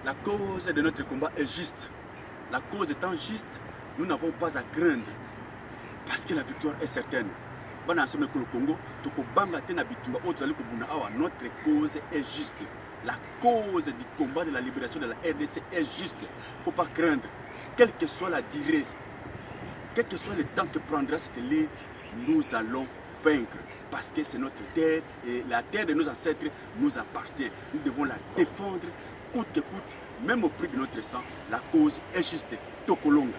La cause de notre combat est juste. La cause étant juste, nous n'avons pas à craindre. Parce que la victoire est certaine. Notre cause est juste. La cause du combat de la libération de la RDC est juste. Il ne faut pas craindre. Quelle que soit la durée, quel que soit le temps que prendra cette lutte, nous allons vaincre. Parce que c'est notre terre et la terre de nos ancêtres nous appartient. Nous devons la défendre coûte que coûte, même au prix de notre sang. La cause est juste. Tokolonga.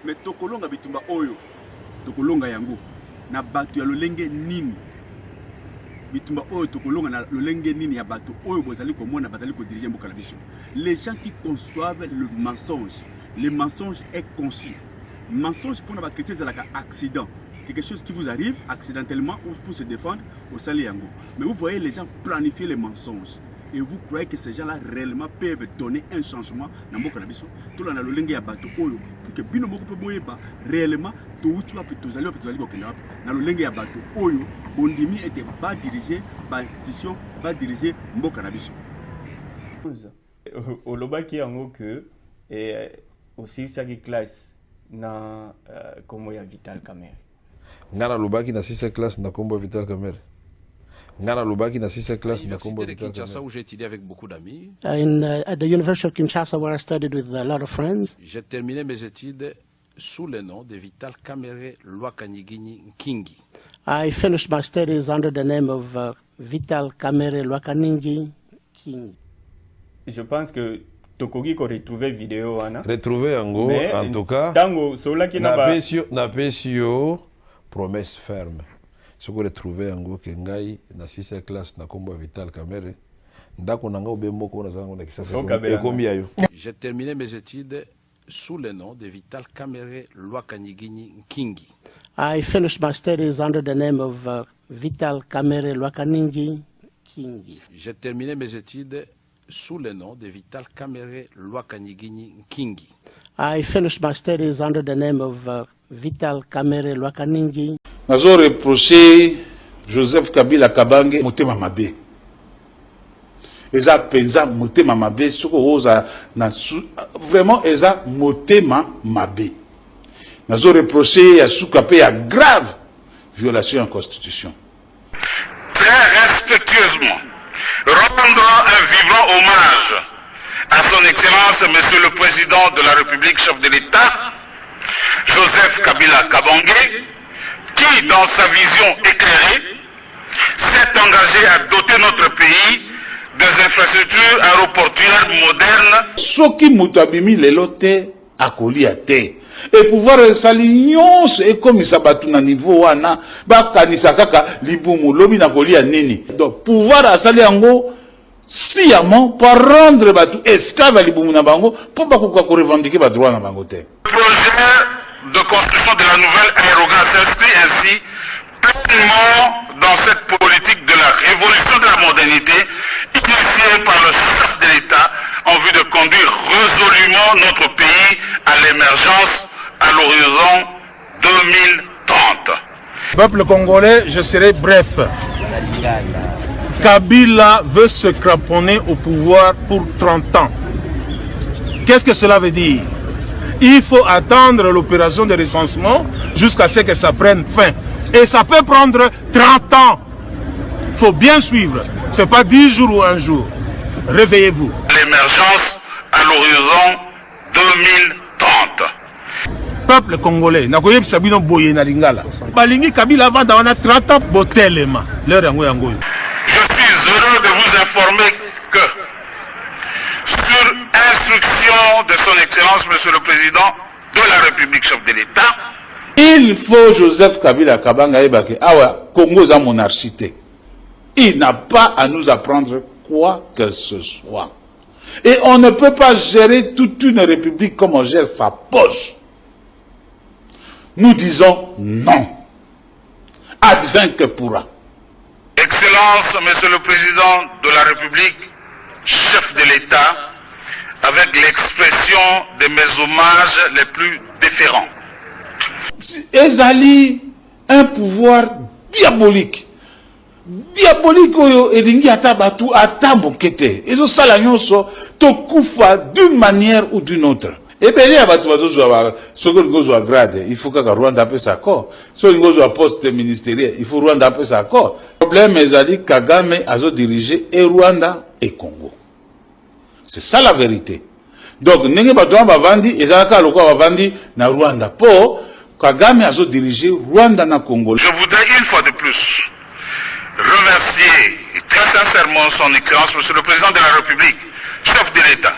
Mais tokolonga bitumba oyo, tokolonga yango na batu ya lolenge nini. Bitumba oyo tokolonga na lolenge nini ya batu oyo bozali komona bazali ko diriger mboka na biso. Les gens qui conçoivent le mensonge est conçu. Mensonge pour les chrétiens c'est un accident. Quelque chose qui vous arrive accidentellement ou pour se défendre au sali yango. Mais vous voyez les gens planifier les mensonges. Et vous croyez que ces gens-là réellement peuvent donner un changement dans mboka na biso. Tout la lolenge ya batu oyo pour que bino moko pe boyeba réellement to utu api tozali ko kenda na lolenge ya batu oyo bondimi était pas dirigé par institution pas dirigé mboka na biso. Olobaki yango que aussi ça qui classe na comme ya Vital Kamerhe. Ngana lobaki na 6e classe na kombo Vital Kamerhe. Ngana lobaki na 6e classe na kombo Vital Kinshasa où j'ai étudié avec beaucoup d'amis. At the University of Kinshasa where I studied with a lot of friends. J'ai terminé mes études sous le nom de Vital Kamerhe Lwakanyigini Nkingi. I finished my studies under the name of Vital Kamerhe Lwakanyigini Nkingi. Je pense que Tokogi ko retrouver vidéo ana. Retrouver yango en tout cas. Tango sola ki na ba na pesio promesse ferme. Ce que retrouver yango ke ngai na 6e classe na kombo Vital Kamerhe. Ndako nanga obembo ko na zango na kisasa ekomi ayo. J'ai terminé mes études sous le nom de Vital Kamerhe Lwakanyigini Nkingi. I finished my studies under the name of Vital Kamerhe Lwakanyigini Nkingi. J'ai terminé mes études sous le nom de Vital Kamerhe Lwakanyigini Nkingi. I finished my studies under the name of Vital Kamerhe Lwakanyigini. Nazo reproché Joseph Kabila Kabange motema mabe. Eza penza motema mabe soko oza na vraiment eza motema mabe. Nazo reproché ya suka pe ya grave violation de la constitution. Très respectueusement rendre un vibrant hommage à son Excellence, Monsieur le Président de la République, chef de l'État, Joseph Kabila Kabange, qui, dans sa vision éclairée, s'est engagé à doter notre pays des infrastructures aéroportuaires modernes. Soki mutabimi lelote akolia te. Et pouvoir salignon et comme ça batu na niveau wana ba kanisa kaka libumu lobi na kolia nini. Donc pouvoir asali yango sciemment par rendre batu esclave à libumu na bango pour ba ko revendiquer ba droit na bango te. Le projet de construction de la nouvelle aérogare s'inscrit ainsi pleinement dans cette politique de la révolution de la modernité initiée par le chef de l'État en vue de conduire résolument notre pays à l'émergence à l'horizon 2030. Peuple congolais, je serai bref. Kabila veut se cramponner au pouvoir pour 30 ans. Qu'est-ce que cela veut dire? Il faut attendre l'opération de recensement jusqu'à ce que ça prenne fin. Et ça peut prendre 30 ans. Il faut bien suivre. Ce n'est pas 10 jours ou un jour. Réveillez-vous. L'émergence à l'horizon 2030. Peuple congolais, nakoyeb sabino boye na lingala. Balingi Kabila vanda wana 30 ans botelema. Leur yango yango. Je suis heureux de vous informer que sur instruction de son Excellence, Monsieur le Président de la République, chef de l'État, il faut Joseph Kabila Kabanga ebake awa Congo za monarchité. Il n'a pas à nous apprendre quoi que ce soit. Et on ne peut pas gérer toute une république comme on gère sa poche. Nous disons non. Advint que pourra. Excellence, Monsieur le Président de la République, chef de l'État, avec l'expression de mes hommages les plus déférents. Ezali un pouvoir diabolique. Diabolique oyo elingi ata batu ata mokete. Ezo sala nyonso to kufa d'une manière ou d'une autre. Et bien, il y a des gens qui ont grade, il faut que Rwanda puisse accord. Ceux qui ont poste ministériel, il faut Rwanda puisse accord. Le problème est que Kagame a dirigé et Rwanda et Congo. C'est ça la vérité. Donc, n'est pas toi Bavandi et Zaka Loko Bavandi na Rwanda. Pour Kagame a dirigé Rwanda na Congo. Je voudrais une fois de plus remercier très sincèrement son Excellence, Monsieur le Président de la République, chef de l'État,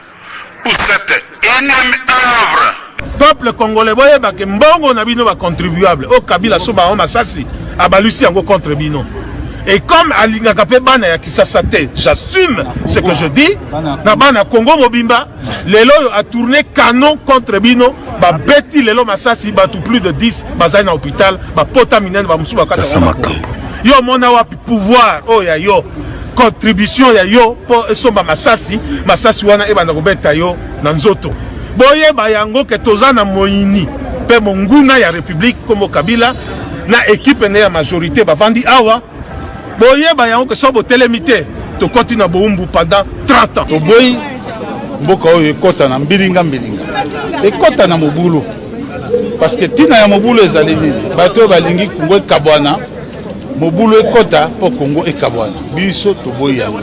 pour cette énième œuvre. Peuple congolais, boye ba ke mbongo na bino ba contribuable. O Kabila so ba masasi abalusi yango contre bino. Et comme alinga kapé bana ya Kisasa te, j'assume ce que je dis. Na bana Congo mobimba, lelo a tourné canon contre bino, ba beti lelo masasi ba tout plus de 10 bazai na hôpital, ba pota minene ba musu ba kata. Yo mona wapi pouvoir oh ya yo. Contribution ya yo po esomba masasi wana eba na kobeta yo na nzoto boye ba yango ke tozana moyini pe monguna ya République comme Kabila na équipe ne ya majorité bavandi awa boye ba yango ke sobo telemité to continue boumbu pendant 30 ans to boy mboka oyo ekota na mbilinga ekota na mobulu parce que tina ya mobulu ezali nini bato balingi Kongo kabwana mobulu ekota po Kongo ekabwana biso toboyi yango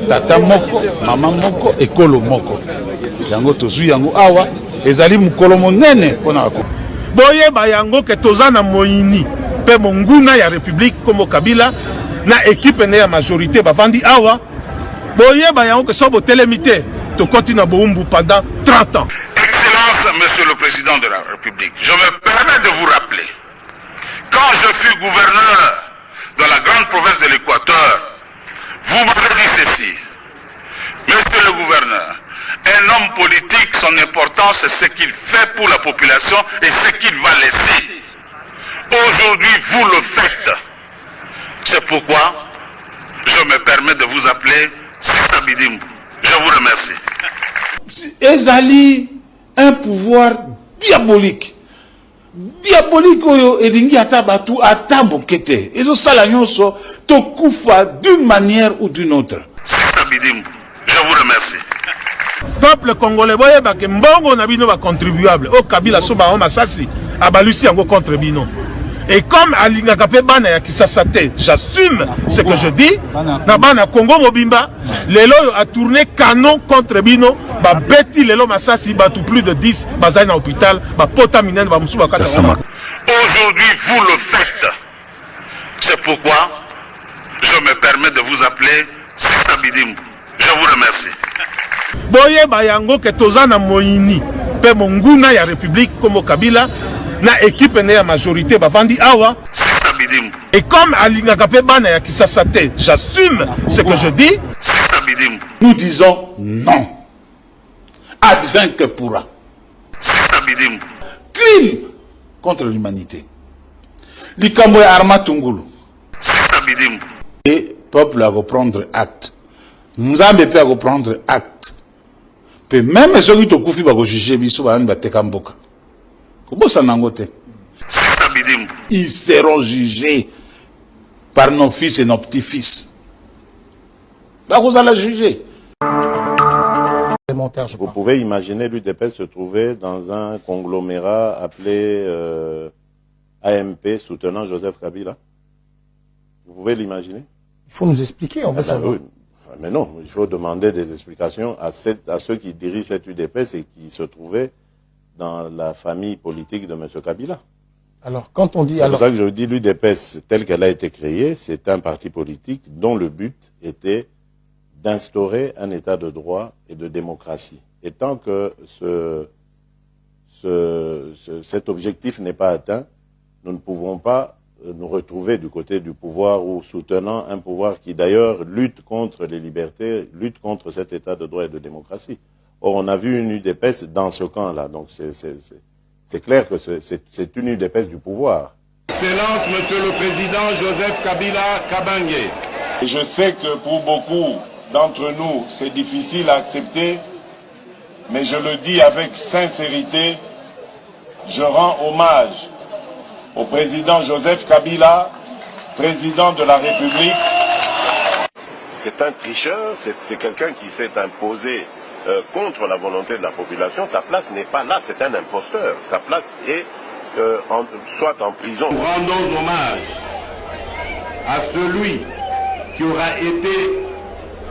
tata moko mama moko ekolo moko yango tozwi yango awa ezali mukolo monene pona ko boye ba yango ke tozana moyini pe monguna ya République comme Kabila na équipe ne ya majorité bavandi awa boye ba yango ke sobo telemité to continue boumbu pendant 30 ans. Excellence Monsieur le Président de la République, je me permets de vous rappeler. Quand je fus gouverneur dans la grande province de l'Équateur, vous m'avez dit ceci. Monsieur le gouverneur, un homme politique, son importance, c'est ce qu'il fait pour la population et ce qu'il va laisser. Aujourd'hui, vous le faites. C'est pourquoi je me permets de vous appeler Sabidimbu. Je vous remercie. Ezali un pouvoir diabolique. Diabolique oyo elingi ata batu ata mokete. Ezo sala nyonso to kufa d'une manière ou d'une autre. Je vous remercie. Peuple congolais, boye ba ke mbongo na bino ba contribuable. O Kabila so ba masasi abalusi yango contre bino. Et comme alinga kapé bana ya Kisasa te, j'assume ce que je dis. Na bana Congo mobimba, lelo a tourné canon contre bino, ba beti lelo masasi ba tout plus de 10 bazai na hôpital, ba pota minene ba musu ba kata. Aujourd'hui, vous le faites. C'est pourquoi je me permets de vous appeler Sabidimbu. Je vous remercie. Boye ba yango ke tozana moyini pe monguna ya République comme Kabila na équipe ne ya majorité bavandi awa. Et comme alinga kapé bana ya Kisasa te, j'assume ce que je dis. Nous disons non. Advint que pourra. Crime contre l'humanité. Likambo ya Arma Tungulu. Et peuple à reprendre acte. Nzambe peut reprendre acte. Pe même ceux qui te koufi ba ko juger biso ba ba tekamboka. Comment ça n'angote? Ils seront jugés par nos fils et nos petits-fils. Vous allez juger. Vous pouvez imaginer l'UDPS se trouver dans un conglomérat appelé AMP soutenant Joseph Kabila. Vous pouvez l'imaginer? Il faut nous expliquer, on veut savoir. Oui. Mais non, il faut demander des explications à ceux qui dirigent cette UDPS et qui se trouvaient dans la famille politique de M. Kabila. Alors, quand on dit... C'est pour ça que je dis l'UDPS, telle qu'elle a été créée, c'est un parti politique dont le but était d'instaurer un état de droit et de démocratie. Et tant que cet objectif n'est pas atteint, nous ne pouvons pas nous retrouver du côté du pouvoir ou soutenant un pouvoir qui d'ailleurs lutte contre les libertés, lutte contre cet état de droit et de démocratie. Or, on a vu une UDPS dans ce camp-là. Donc, c'est clair que c'est une UDPS du pouvoir. Excellence, Monsieur le Président Joseph Kabila Kabange. Je sais que pour beaucoup d'entre nous, c'est difficile à accepter, mais je le dis avec sincérité, je rends hommage au président Joseph Kabila, président de la République. C'est un tricheur, c'est quelqu'un qui s'est imposé contre la volonté de la population. Sa place n'est pas là, c'est un imposteur. Sa place est soit en prison. Rendons hommage à celui qui aura été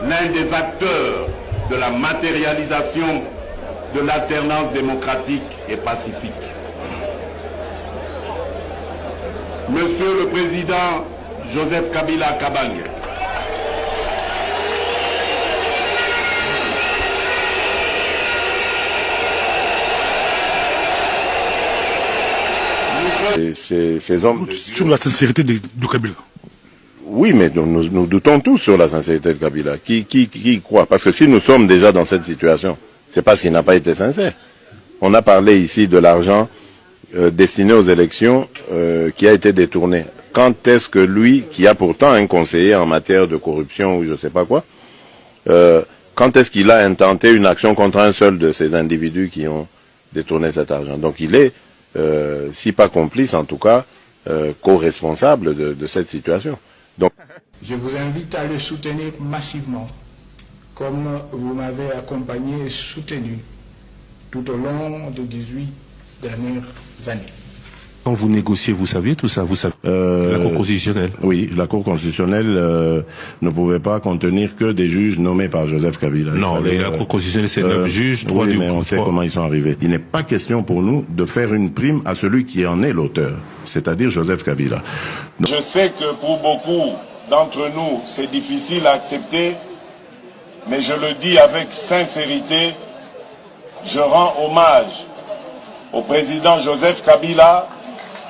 l'un des acteurs de la matérialisation de l'alternance démocratique et pacifique. Monsieur le Président Joseph Kabila Kabange, ces hommes sur la sincérité de Kabila. Oui, mais nous doutons tous sur la sincérité de Kabila. Qui croit? Parce que si nous sommes déjà dans cette situation, c'est parce qu'il n'a pas été sincère. On a parlé ici de l'argent destiné aux élections qui a été détourné. Quand est-ce que lui, qui a pourtant un conseiller en matière de corruption ou je ne sais pas quoi, quand est-ce qu'il a intenté une action contre un seul de ces individus qui ont détourné cet argent? Donc il est, si pas complice en tout cas, co-responsable de cette situation. Donc, je vous invite à le soutenir massivement, comme vous m'avez accompagné et soutenu tout au long des 18 dernières années. Quand vous négociez, vous saviez tout ça, vous savez la Cour constitutionnelle. Oui, la Cour constitutionnelle ne pouvait pas contenir que des juges nommés par Joseph Kabila. Non, la Cour constitutionnelle, c'est 9 juges, 3 oui, mais on sait comment ils sont arrivés. Il n'est pas question pour nous de faire une prime à celui qui en est l'auteur, c'est-à-dire Joseph Kabila. Donc, je sais que pour beaucoup d'entre nous, c'est difficile à accepter, mais je le dis avec sincérité, je rends hommage au président Joseph Kabila,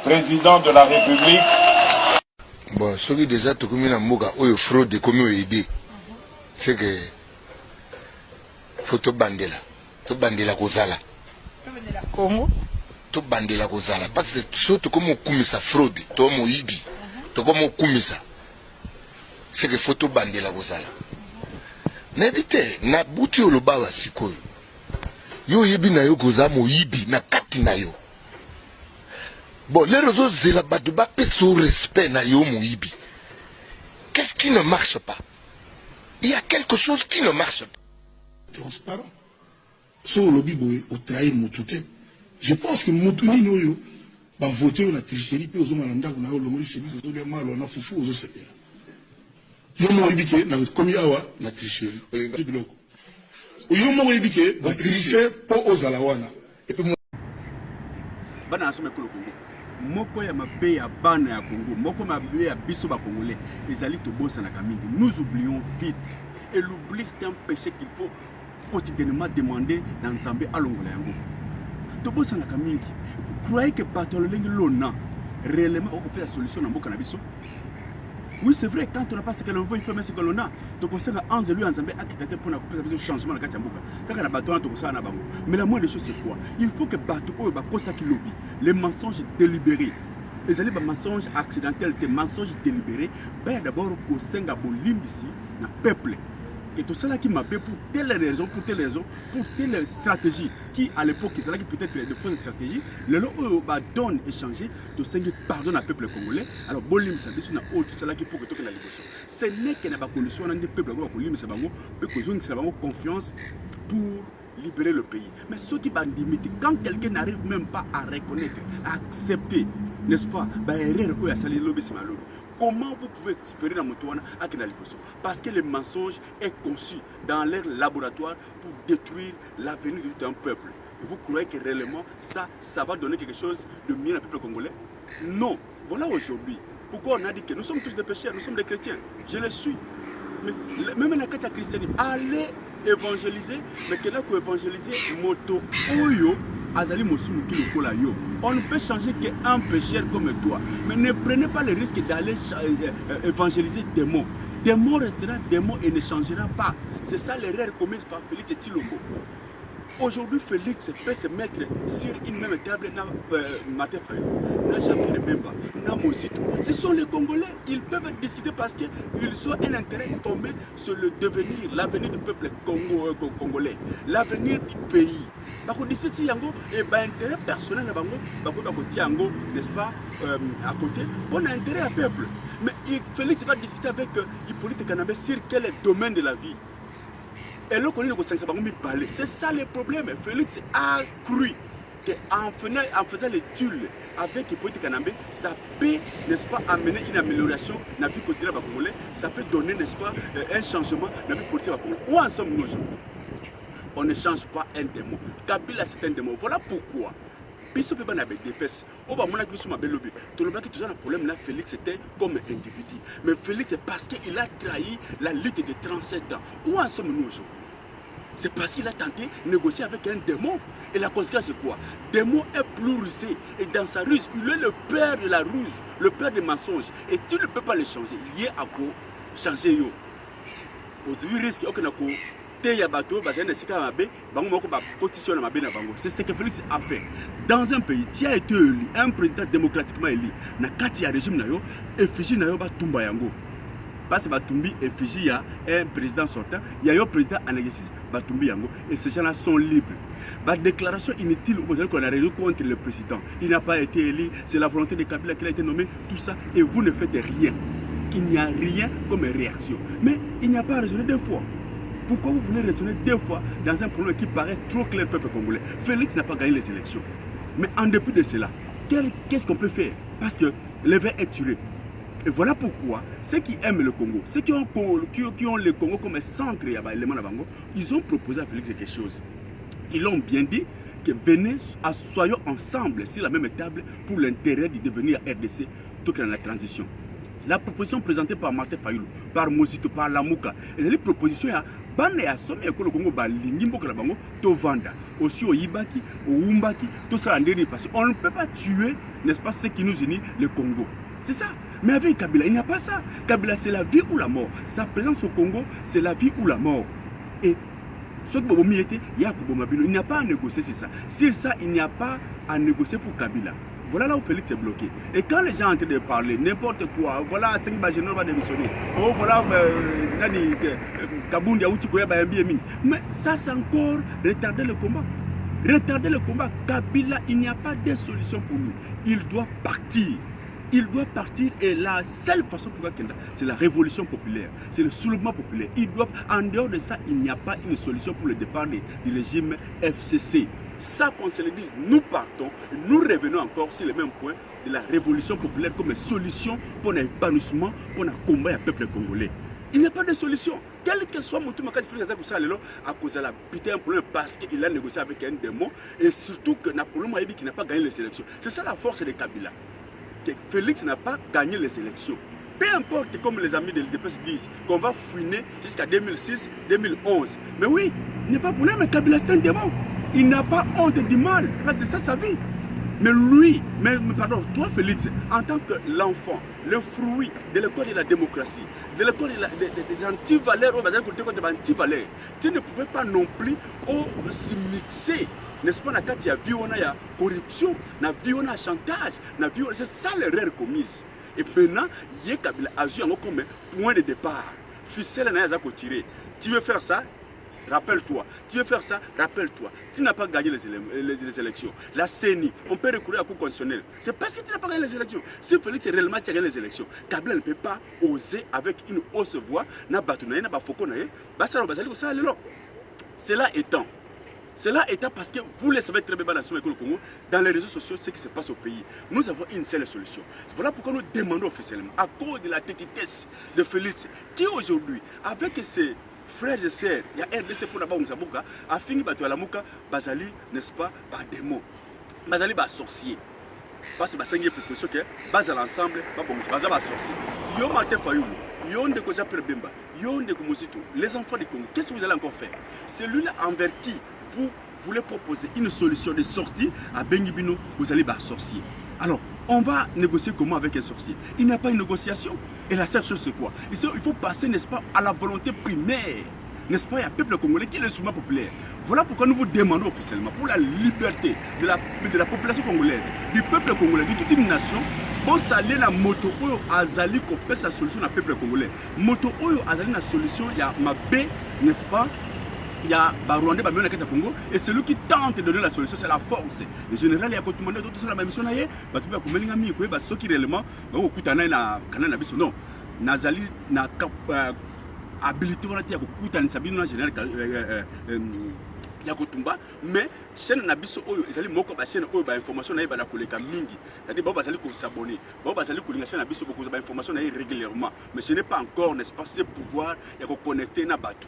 président de la République. Bon, ce qui déjà tout comme une moga ou fraude comme idée, c'est que faut tout bandela kozala. Congo. Tout bandela kozala parce que surtout comme kumisa fraude, to mo ibi, to comme kumisa. C'est que faut tout bandela kozala. N'habite na buti olobawa sikoyo. Yo yebi na yo koza mo ibi na kati na yo. Bon, les réseaux de la Badouba pèsent au respect na yo Moïbi. Qu'est-ce qui ne marche pas? Il y a quelque chose qui ne marche pas. Transparent. Sur le lobby, au trahi Moutouté. Je pense que Moutouni Noyo va voter la tricherie, puis aux hommes à l'anda, on a eu le mot chez nous, aux hommes on a foufou aux autres. Yo Moïbi, comme Yawa, la tricherie. Yo Moïbi, la tricherie pour aux Alawana. Et puis, bana asome kolo Congo moko ya mabe ya bana ya Congo moko mabe ya biso ba congolais ezali to bossa na kamingi. Nous oublions vite et l'oubli c'est un péché qu'il faut quotidiennement demander dans Zambé à longola yango to bossa na kamingi. Vous croyez que bato lengi lona réellement on peut la solution na mboka na biso? Oui, c'est vrai, quand on n'a pas ce que l'on veut, il faut mettre ce que l'on a. Donc on sait qu'en Zélou, en Zambie, pour un changement dans le Katiamboka. Quand on a battu, on a battu. Mais la moindre des choses, c'est quoi? Il faut que bateau, les mensonges délibérés. Les alliés, mensonges accidentels, des mensonges délibérés, d'abord, au Senga Bolimbisi, le peuple. Et tout cela qui m'a fait pour telle raison, pour telle stratégie, qui à l'époque, c'est là qui peut-être de fausses stratégies, le lot où on donne, échanger, de s'engager pardon à peuple congolais, alors Bolim, ça dit, tout cela qui pour que tout la négociation. Ce n'est qu'il n'y a pas de condition, on a des peuples qui ont confiance pour libérer le pays. Mais ceux qui vont limiter, quand quelqu'un n'arrive même pas à reconnaître, à accepter, n'est-ce pas, comment vous pouvez espérer dans Moutouana à Kenaliposo? Parce que le mensonge est conçu dans leur laboratoire pour détruire l'avenir d'un peuple. Et vous croyez que réellement ça va donner quelque chose de mieux au peuple congolais? Non. Voilà aujourd'hui. Pourquoi on a dit que nous sommes tous des pécheurs, nous sommes des chrétiens? Je le suis. Mais même la carte christianisme, allez évangéliser, mais que là, pour évangéliser, moto oyo. Azali Mosumu qui le cola yo. On ne peut changer qu'un pécheur comme toi. Mais ne prenez pas le risque d'aller évangéliser des mots. Des mots restera des mots et ne changera pas. C'est ça l'erreur commise par Félix Tshilombo. Aujourd'hui, Félix peut se mettre sur une même table, Martin Fayulu, Jean-Pierre Bemba, Mosito. Ce sont les Congolais. Ils peuvent discuter parce qu'ils ont un intérêt commun sur le devenir, l'avenir du peuple congolais, l'avenir du pays. Parce que d'ici, yango et intérêt personnel à Bango, n'est-ce pas, à côté, on a intérêt à peuple. Mais Félix va discuter avec Hippolyte Kanambe sur quel domaine de la vie. Et là, on est c'est ça le problème. Félix a cru qu'en faisant les tuiles avec Hippolyte Kanambe, ça peut, n'est-ce pas, amener une amélioration dans la vie quotidienne congolaise, ça peut donner, n'est-ce pas, un changement dans la vie politique congolaise. Où en sommes-nous aujourd'hui? On ne change pas un démon. Kabila, c'est un démon. Voilà pourquoi. Biso peut pas avec des fesses. On va montrer que nous sommes à Belobi. Tout le monde qui toujours un problème là, Félix était comme individu. Mais Félix, c'est parce qu'il a trahi la lutte de 37 ans. Où en sommes-nous aujourd'hui? C'est parce qu'il a tenté de négocier avec un démon. Et la conséquence, c'est quoi? Démon est plus rusé. Et dans sa ruse, il est le père de la ruse, le père des mensonges. Et tu ne peux pas le changer. Il y a à quoi changer. Aux risques, c'est ce que Félix a fait. Dans un pays, tu as été élu, un président démocratiquement élu. Na kati ya régime nayo, effigie nayo ba tumba yango. Parce que Batumbi effigie ya un président sortant, il y a un président en exercice Batumbi yango et ces gens-là sont libres. La déclaration inutile qu'on a résolu contre le président, il n'a pas été élu, c'est la volonté de Kabila qui a été nommé, tout ça, et vous ne faites rien. Il n'y a rien comme réaction. Mais il n'y a pas à raisonner deux fois. Pourquoi vous voulez raisonner deux fois dans un problème qui paraît trop clair au peuple congolais? Félix n'a pas gagné les élections. Mais en dépit de cela, qu'est-ce qu'on peut faire? Parce que l'évêque est tué. Et voilà pourquoi ceux qui aiment le Congo, ceux qui ont le Congo comme centre, ils ont proposé à Félix quelque chose. Ils l'ont bien dit que venez, soyons ensemble sur la même table pour l'intérêt du devenir RDC tout dans la transition. La proposition présentée par Martin Fayulu, par Mosito, par Lamuka, et les propositions bande ya somme ekolo Congo balingi mboka la bango to vanda aussi au Ibaki, au Umbaki, tout ça en parce qu'on ne peut pas tuer, n'est-ce pas, ce qui nous unit, le Congo. C'est ça. Mais avec Kabila, il n'y a pas ça. Kabila, c'est la vie ou la mort. Sa présence au Congo, c'est la vie ou la mort. Et ce que Bobomi était, il n'y a pas à négocier sur ça. Sur ça, il n'y a pas à négocier pour Kabila. Voilà là où Félix est bloqué. Et quand les gens sont en train de parler, n'importe quoi, voilà, 5 Bagénor va démissionner. Oh, voilà, Kabundi, mais ça, c'est encore retarder le combat. Retarder le combat. Kabila, il n'y a pas de solution pour nous. Il doit partir. Il doit partir et la seule façon pour Kenda, c'est la révolution populaire, c'est le soulèvement populaire. En dehors de ça, il n'y a pas une solution pour le départ du régime FCC. Ça, qu'on se le dise, nous partons, nous revenons encore sur le même point de la révolution populaire comme solution pour l'épanouissement, pour le combat du peuple congolais. Il n'y a pas de solution. Quel que soit mon tour, à cause de la putain problème parce qu'il a négocié avec un démon et surtout que Napoléon Maïbi qui n'a pas gagné les élections. C'est ça la force de Kabila. Que Félix n'a pas gagné les élections. Peu importe, comme les amis de l'UDPS disent, qu'on va fouiner jusqu'à 2006, 2011. Mais oui, il n'est pas pour lui, mais Kabila c'est un démon. Il n'a pas honte du mal, parce que c'est ça sa vie. Mais lui, pardon, toi Félix, en tant que l'enfant, le fruit de l'école de la démocratie, de l'école des anti-valeurs, tu ne pouvais pas non plus s'y mixer. N'est-ce pas, il y a la corruption, il y a le chantage, c'est ça l'erreur commise. Et maintenant, il y a Kabila comme point de départ. Ficelle n'a pas tiré. Tu veux faire ça? Rappelle-toi. Tu veux faire ça? Rappelle-toi. Tu n'as pas gagné les élections. La CENI, on peut recourir à la Cour constitutionnelle. C'est parce que tu n'as pas gagné les élections. Si Félix réellement tu as gagné les élections, Kabila ne peut pas oser avec une hausse voix, cela étant parce que vous le savez très bien dans les réseaux sociaux ce qui se passe au pays. Nous avons une seule solution. Voilà pourquoi nous demandons officiellement, à cause de la tétitesse de Félix, qui aujourd'hui, avec ses frères et sœurs, il y a RDC pour la Mouka, a fini par la Mouka, Bazali, n'est-ce pas, par démon. Bazali, par sorcier. Parce que Bazali est proposition que Bazali ensemble, Bazali par sorcier. Yo Martin Fayulu, yo Ndeko Bemba, yo Ndeko Mosito, les enfants du Congo, qu'est-ce que vous allez encore faire? Celui-là envers qui vous voulez proposer une solution de sortie à Bengibino, vous allez par sorcier. Alors, on va négocier comment avec un sorcier? Il n'y a pas une négociation. Et la seule chose, c'est quoi? Il faut passer, n'est-ce pas, à la volonté primaire, n'est-ce pas, il y a un peuple congolais qui est le souverain populaire. Voilà pourquoi nous vous demandons officiellement, pour la liberté de la population congolaise, du peuple congolais, de toute une nation, pour saluer la moto oyo azali kopesa sa solution na peuple congolais. Moto oyo azali na solution, il y a ma B, n'est-ce pas? Il y a Rwandais, Bamio, Nakata Congo, et celui qui tente de donner la solution, c'est la force. Le général, il y a commandé d'autres sur la même mission, ceux qui réellement, non, Nazali, na habilité, on a dit, à général, Yakotumba, mais chaîne nabiso oyo ezali moko ba chaîne oyo ba information na yeba koleka mingi. C'est-à-dire ba bazali ko s'abonner, ba bazali ko linga chaîne nabiso beaucoup ba information na régulièrement, mais ce n'est pas encore, n'est-ce pas, ce pouvoir ya ko connecter na bato.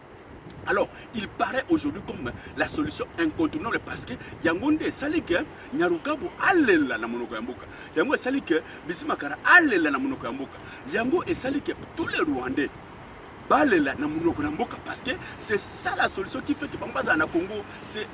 Alors, il paraît aujourd'hui comme la solution incontournable parce que Yangonde Salike, Nyarukabu Allela na monoko ya mboka. Yango Salike, Bisimakara Allela na monoko ya mboka. Yango et Salike, tous les Rwandais. Balela na monoko ya mboka parce que c'est ça la solution qui fait que Bambaza na Congo, c'est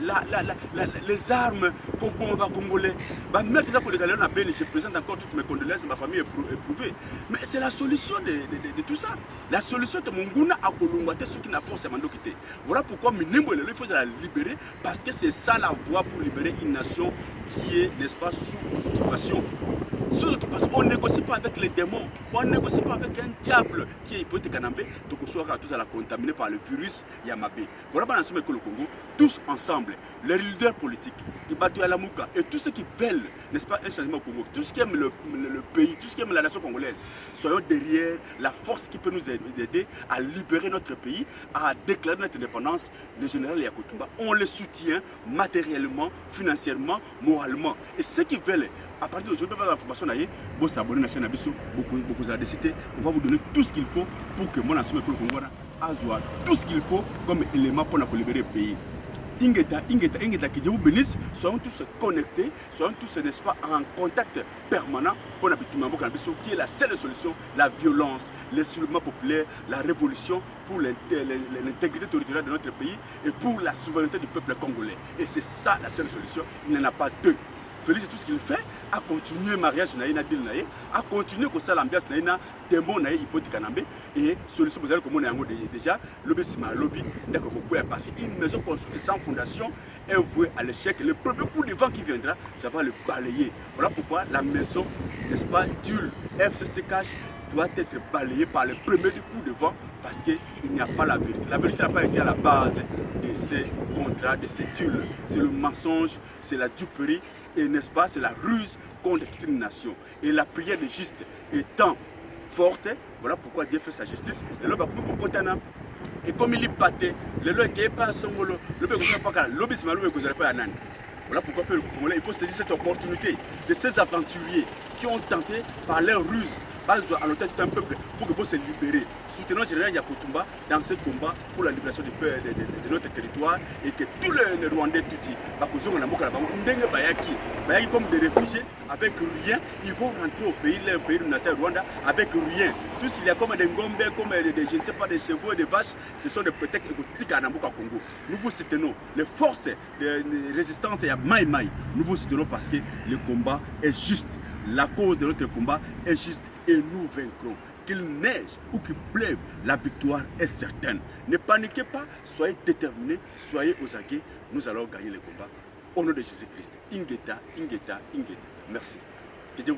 les armes congolais. Même déjà pour les galères na Béni, je présente encore toutes mes condoléances, ma famille éprouvée. Mais c'est la solution de tout ça. La solution de Munguna à Kolumbaté, ceux qui n'a forcément quitté. Voilà pourquoi Minembo il faut la libérer parce que c'est ça la voie pour libérer une nation qui est, n'est-ce pas, sous occupation. Sous occupation, on ne négocie pas avec les démons, on ne négocie pas avec un diable qui est hypothèque Kanambé, donc on soit tous à la contaminer par le virus Yamabé. Voilà pourquoi le Congo, tous ensemble, les leaders politiques, les Batu Alamuka et tous ceux qui veulent, n'est-ce pas, un changement au Congo, tous ceux qui aiment le pays, tous ceux qui aiment la nation congolaise, soyons derrière la force qui peut nous aider à libérer notre pays, à déclarer notre indépendance, le général Yakotumba. On le soutient matériellement, financièrement, moralement. Et ceux qui veulent, à partir d'aujourd'hui, l'information, vous s'abonnez à la chaîne Abisso, beaucoup de on va vous donner tout ce qu'il faut pour que mon nation Azwa, tout ce qu'il faut comme élément pour libérer le pays. Ingeta, que Dieu vous bénisse, soyons tous connectés, soyons tous, n'est-ce pas, en contact permanent pour l'habitation qui est la seule solution, la violence, le soulèvement populaire, la révolution pour l'intégrité territoriale de notre pays et pour la souveraineté du peuple congolais. Et c'est ça la seule solution, il n'y en a pas deux. Félix, c'est tout ce qu'il fait, à continuer le mariage, à continuer comme ça l'ambiance, démon, hypothèque, et solution, vous allez comme on est déjà, lobby, c'est ma lobby, parce une maison construite sans fondation est vouée à l'échec. Le premier coup de vent qui viendra, ça va le balayer. Voilà pourquoi la maison, n'est-ce pas, Tulle, FCCH, doit être balayée par le premier coup de vent parce qu'il n'y a pas la vérité. La vérité n'a pas été à la base de ces contrats, de ces tulles. C'est le mensonge, c'est la duperie et, n'est-ce pas, c'est la ruse contre toute une nation. Et la prière de juste étant forte, voilà pourquoi Dieu fait sa justice. Et comme il est pâté, le loi qui est pas son golo, le lobby n'est pas un. Voilà pourquoi il faut saisir cette opportunité de ces aventuriers qui ont tenté par leur ruse à l'hôtel tout un peuple pour que se libérer. Soutenons le général Yakotumba dans ce combat pour la libération de notre territoire et que tous les Rwandais, comme des réfugiés, avec rien, ils vont rentrer au pays, le pays natal Rwanda, avec rien. Tout ce qu'il y a comme des ngombe, comme je ne sais pas, des chevaux et des vaches, ce sont des prétextes égotiques à Namboka Congo. Nous vous soutenons. Les forces de résistance, il y a Maï Maï. Nous vous soutenons parce que le combat est juste. La cause de notre combat est juste et nous vaincrons. Qu'il neige ou qu'il pleuve, la victoire est certaine. Ne paniquez pas, soyez déterminés, soyez aux aguets. Nous allons gagner le combat. Au nom de Jésus-Christ. Ingeta. Merci. Que Dieu vous bénisse.